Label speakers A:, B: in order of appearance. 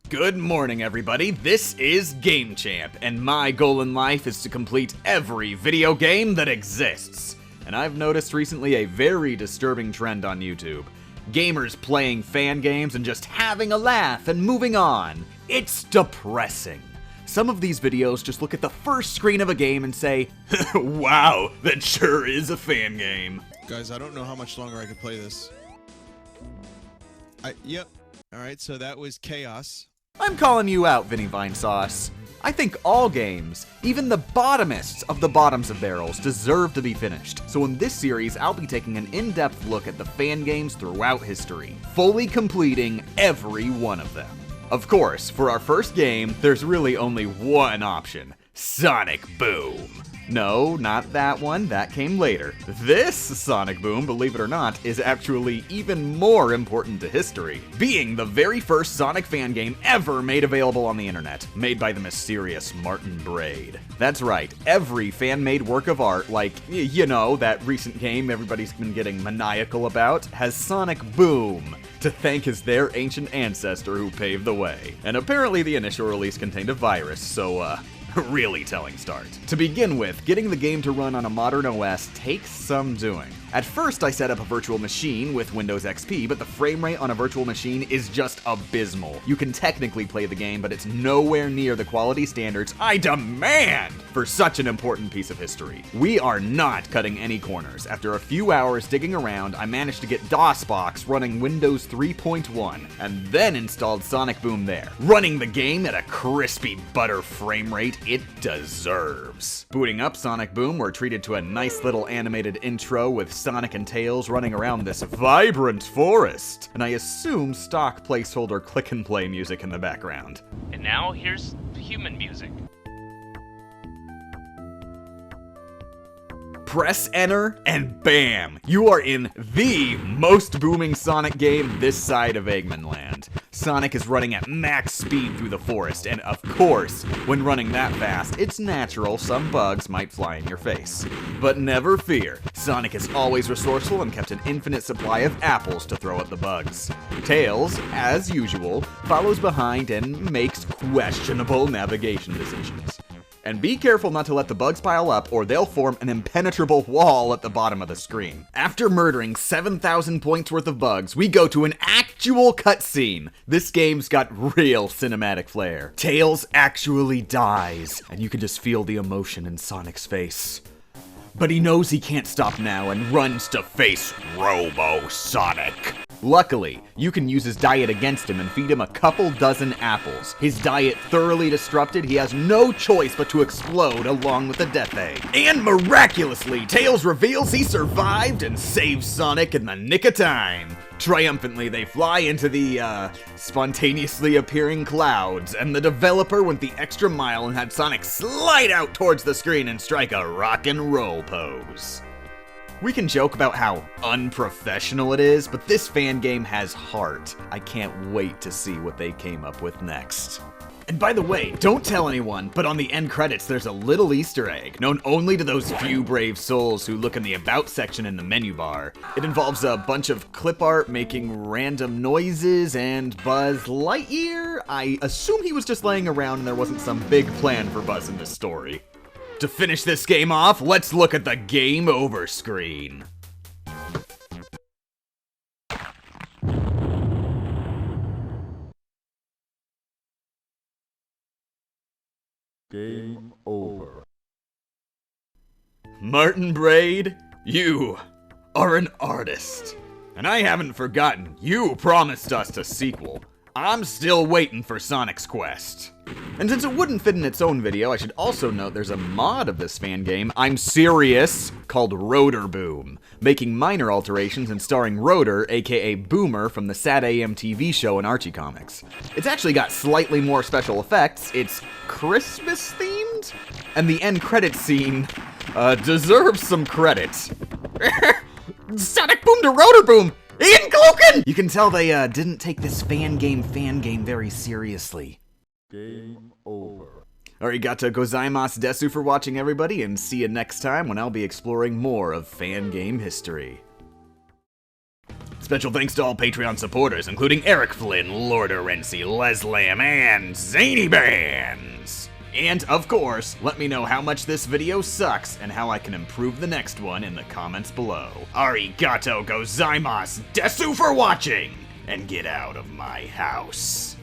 A: Good morning, everybody. This is Game Champ, and my goal in life is to complete every video game that exists. And I've noticed recently a very disturbing trend on YouTube. Gamers playing fan games and just having a laugh and moving on. It's depressing. Some of these videos just look at the first screen of a game and say, wow, that sure is a fan game.
B: Guys, I don't know how much longer I can play this. Yep. Alright, so that was chaos.
A: I'm calling you out, Vinny Vinesauce. I think all games, even the bottomists of the bottoms of barrels, deserve to be finished. So in this series, I'll be taking an in-depth look at the fan games throughout history, fully completing every one of them. Of course, for our first game, there's really only one option: Sonic Boom. No, not that one, that came later. This Sonic Boom, believe it or not, is actually even more important to history, being the very first Sonic fan game ever made available on the internet, made by the mysterious Martin Braid. That's right, every fan-made work of art, like, you know, that recent game everybody's been getting maniacal about, has Sonic Boom to thank as their ancient ancestor who paved the way. And apparently the initial release contained a virus, so, really telling start. To begin with, getting the game to run on a modern OS takes some doing. At first, I set up a virtual machine with Windows XP, but the frame rate on a virtual machine is just abysmal. You can technically play the game, but it's nowhere near the quality standards I demand for such an important piece of history. We are not cutting any corners. After a few hours digging around, I managed to get DOSBox running Windows 3.1, and then installed Sonic Boom there, running the game at a crispy butter frame rate it deserves. Booting up Sonic Boom, we're treated to a nice little animated intro with Sonic and Tails running around this vibrant forest, and I assume stock placeholder click and play music in the background.
C: And now here's human music.
A: Press enter, and bam! You are in the most booming Sonic game this side of Eggman Land. Sonic is running at max speed through the forest, and of course, when running that fast, it's natural some bugs might fly in your face. But never fear, Sonic is always resourceful and kept an infinite supply of apples to throw at the bugs. Tails, as usual, follows behind and makes questionable navigation decisions. And be careful not to let the bugs pile up, or they'll form an impenetrable wall at the bottom of the screen. After murdering 7,000 points worth of bugs, we go to an actual cutscene. This game's got real cinematic flair. Tails actually dies, and you can just feel the emotion in Sonic's face. But he knows he can't stop now and runs to face Robo-Sonic. Luckily, you can use his diet against him and feed him a couple dozen apples. His diet thoroughly disrupted, he has no choice but to explode along with the death egg. And miraculously, Tails reveals he survived and saves Sonic in the nick of time. Triumphantly, they fly into the, spontaneously appearing clouds, and the developer went the extra mile and had Sonic slide out towards the screen and strike a rock and roll pose. We can joke about how unprofessional it is, but this fan game has heart. I can't wait to see what they came up with next. And by the way, don't tell anyone, but on the end credits there's a little Easter egg, known only to those few brave souls who look in the About section in the menu bar. It involves a bunch of clip art making random noises and Buzz Lightyear? I assume he was just laying around and there wasn't some big plan for Buzz in this story. To finish this game off, let's look at the game over screen.
D: Game over.
A: Martin Braid, you are an artist. And I haven't forgotten, you promised us a sequel. I'm still waiting for Sonic's Quest. And since it wouldn't fit in its own video, I should also note there's a mod of this fan game, I'm serious, called Rotor Boom, making minor alterations and starring Rotor, aka Boomer, from the Sad AM TV show and Archie comics. It's actually got slightly more special effects, it's Christmas themed, and the end credits scene deserves some credit. Sonic Boom to Rotor Boom! Ian Cloakin! You can tell they didn't take this fan game very seriously.
D: Game over.
A: Arigato gozaimasu desu for watching, everybody, and see you next time when I'll be exploring more of fan game history. Special thanks to all Patreon supporters, including Eric Flynn, Lord Renzi, Leslam, and Zany Bands. And, of course, let me know how much this video sucks and how I can improve the next one in the comments below. Arigato gozaimasu desu for watching! And get out of my house.